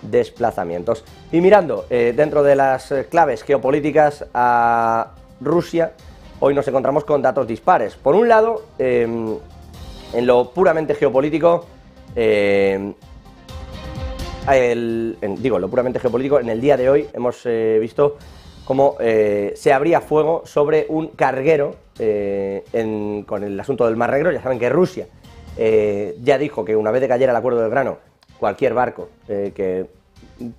desplazamientos. Y mirando dentro de las claves geopolíticas a Rusia, hoy nos encontramos con datos dispares. Por un lado, en lo puramente geopolítico, en el día de hoy hemos visto cómo se abría fuego sobre un carguero con el asunto del Mar Negro. Ya saben que Rusia ya dijo que una vez de cayera el acuerdo del grano, cualquier barco que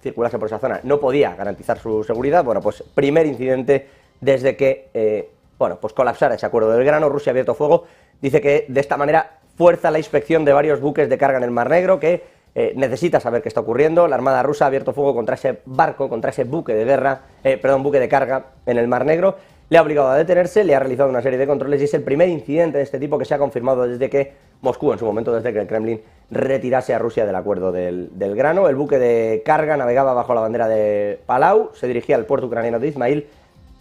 circulase por esa zona no podía garantizar su seguridad. Bueno, pues primer incidente desde que pues colapsara ese acuerdo del grano. Rusia ha abierto fuego, dice que de esta manera fuerza la inspección de varios buques de carga en el Mar Negro, que necesita saber qué está ocurriendo. La Armada rusa ha abierto fuego contra ese barco, contra ese buque de carga en el Mar Negro. Le ha obligado a detenerse, le ha realizado una serie de controles y es el primer incidente de este tipo que se ha confirmado desde que Moscú, en su momento, desde que el Kremlin retirase a Rusia del acuerdo del grano. El buque de carga navegaba bajo la bandera de Palau, se dirigía al puerto ucraniano de Izmail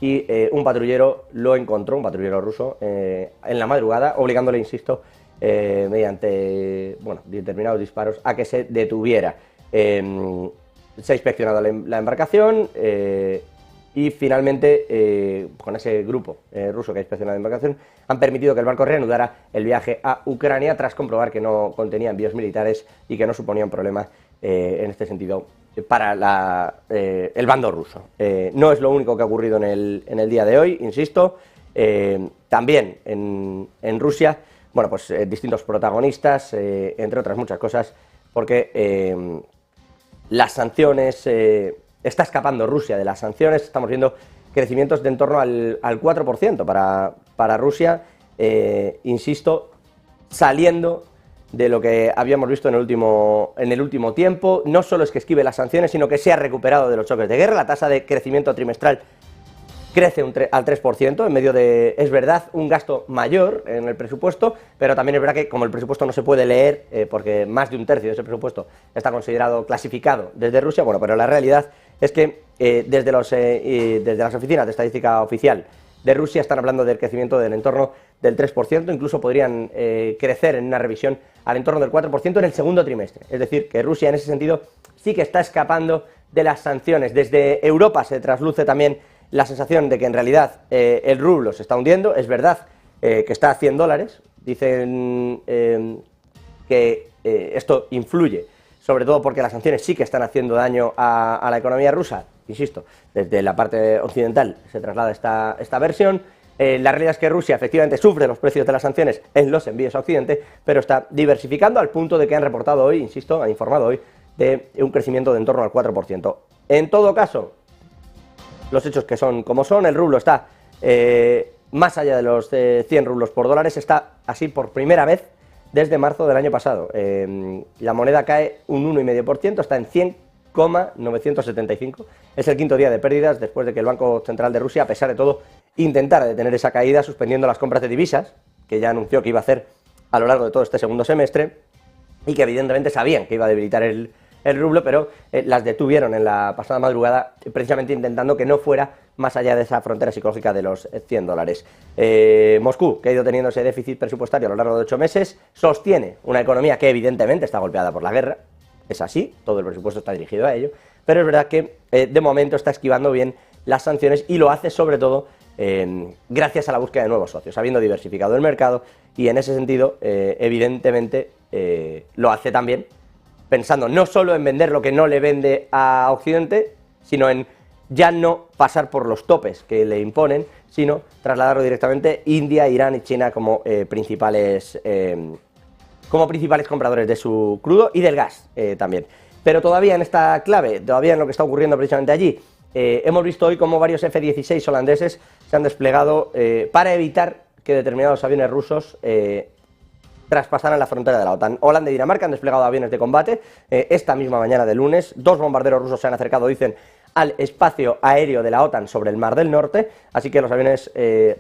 y un patrullero lo encontró, un patrullero ruso, en la madrugada, obligándole, insisto, mediante determinados disparos a que se detuviera. Se ha inspeccionado la embarcación y finalmente con ese grupo ruso que ha inspeccionado la embarcación han permitido que el barco reanudara el viaje a Ucrania tras comprobar que no contenía envíos militares y que no suponía un problema en este sentido para el bando ruso. No es lo único que ha ocurrido en el día de hoy, insisto. También en Rusia, distintos protagonistas, entre otras muchas cosas, porque las sanciones, está escapando Rusia de las sanciones. Estamos viendo crecimientos de en torno al 4% para Rusia, insisto, saliendo de lo que habíamos visto en el último tiempo. No solo es que esquive las sanciones, sino que se ha recuperado de los choques de guerra. La tasa de crecimiento trimestral crece al 3%, en medio de, es verdad, un gasto mayor en el presupuesto, pero también es verdad que como el presupuesto no se puede leer, porque más de un tercio de ese presupuesto está considerado clasificado desde Rusia, pero la realidad es que desde las oficinas de estadística oficial de Rusia están hablando del crecimiento del entorno del 3%, incluso podrían crecer en una revisión al entorno del 4% en el segundo trimestre. Es decir, que Rusia en ese sentido sí que está escapando de las sanciones. Desde Europa se trasluce también la sensación de que en realidad el rublo se está hundiendo. Es verdad que está a $100, dicen que esto influye, sobre todo porque las sanciones sí que están haciendo daño a la economía rusa. Insisto, desde la parte occidental se traslada esta versión. La realidad es que Rusia efectivamente sufre los precios de las sanciones en los envíos a Occidente, pero está diversificando al punto de que han reportado hoy, insisto, han informado hoy de un crecimiento de en torno al 4%. En todo caso, los hechos que son como son, el rublo está más allá de los 100 rublos por dólares, está así por primera vez desde marzo del año pasado. La moneda cae un 1,5%, está en 100,975, es el quinto día de pérdidas después de que el Banco Central de Rusia, a pesar de todo, intentara detener esa caída suspendiendo las compras de divisas, que ya anunció que iba a hacer a lo largo de todo este segundo semestre, y que evidentemente sabían que iba a debilitar el rublo, pero las detuvieron en la pasada madrugada, precisamente intentando que no fuera más allá de esa frontera psicológica de los $100. Moscú, que ha ido teniendo ese déficit presupuestario a lo largo de 8 meses, sostiene una economía que evidentemente está golpeada por la guerra. Es así, todo el presupuesto está dirigido a ello, pero es verdad que de momento está esquivando bien las sanciones y lo hace sobre todo gracias a la búsqueda de nuevos socios, habiendo diversificado el mercado, y en ese sentido evidentemente lo hace también pensando no solo en vender lo que no le vende a Occidente, sino en ya no pasar por los topes que le imponen, sino trasladarlo directamente India, Irán y China como principales compradores de su crudo y del gas también. Pero todavía en esta clave, todavía en lo que está ocurriendo precisamente allí, hemos visto hoy cómo varios F-16 holandeses se han desplegado para evitar que determinados aviones rusos traspasaran la frontera de la OTAN. Holanda y Dinamarca han desplegado aviones de combate esta misma mañana de lunes. 2 bombarderos rusos se han acercado, dicen, al espacio aéreo de la OTAN sobre el Mar del Norte, así que los aviones,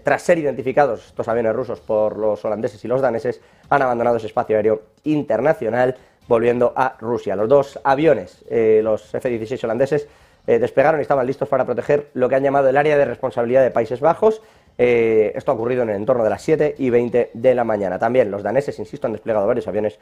tras ser identificados, estos aviones rusos, por los holandeses y los daneses, han abandonado ese espacio aéreo internacional, volviendo a Rusia. Los 2 aviones, los F-16 holandeses, desplegaron y estaban listos para proteger lo que han llamado el área de responsabilidad de Países Bajos. Esto ha ocurrido en el entorno de las 7:20 de la mañana. También los daneses, insisto, han desplegado varios aviones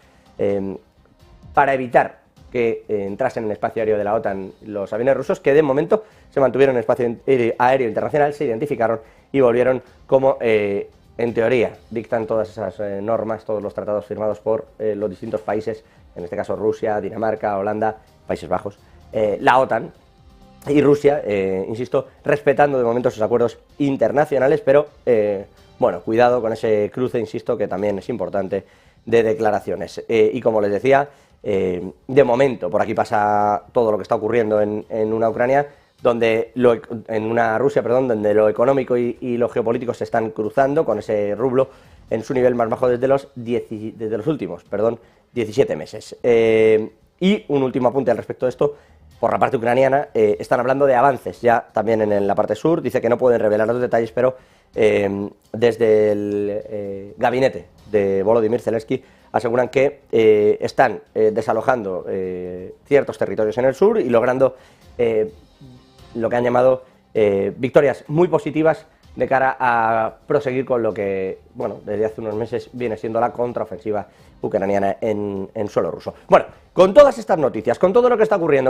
para evitar que entrasen en el espacio aéreo de la OTAN los aviones rusos, que de momento se mantuvieron en el espacio aéreo internacional, se identificaron y volvieron como, en teoría, dictan todas esas normas, todos los tratados firmados por los distintos países, en este caso Rusia, Dinamarca, Holanda, Países Bajos, la OTAN y Rusia, insisto, respetando de momento esos acuerdos internacionales, pero bueno, cuidado con ese cruce, insisto, que también es importante, de declaraciones. Y como les decía, de momento, por aquí pasa todo lo que está ocurriendo en una Ucrania, en una Rusia, perdón, donde lo económico y lo geopolítico se están cruzando con ese rublo en su nivel más bajo desde los últimos 17 meses. Y un último apunte al respecto de esto. Por la parte ucraniana, están hablando de avances ya también en la parte sur. Dice que no pueden revelar los detalles, pero desde el gabinete de Volodymyr Zelensky aseguran que están desalojando ciertos territorios en el sur y logrando lo que han llamado victorias muy positivas de cara a proseguir con lo que, bueno, desde hace unos meses viene siendo la contraofensiva ucraniana en suelo ruso. Bueno, con todas estas noticias, con todo lo que está ocurriendo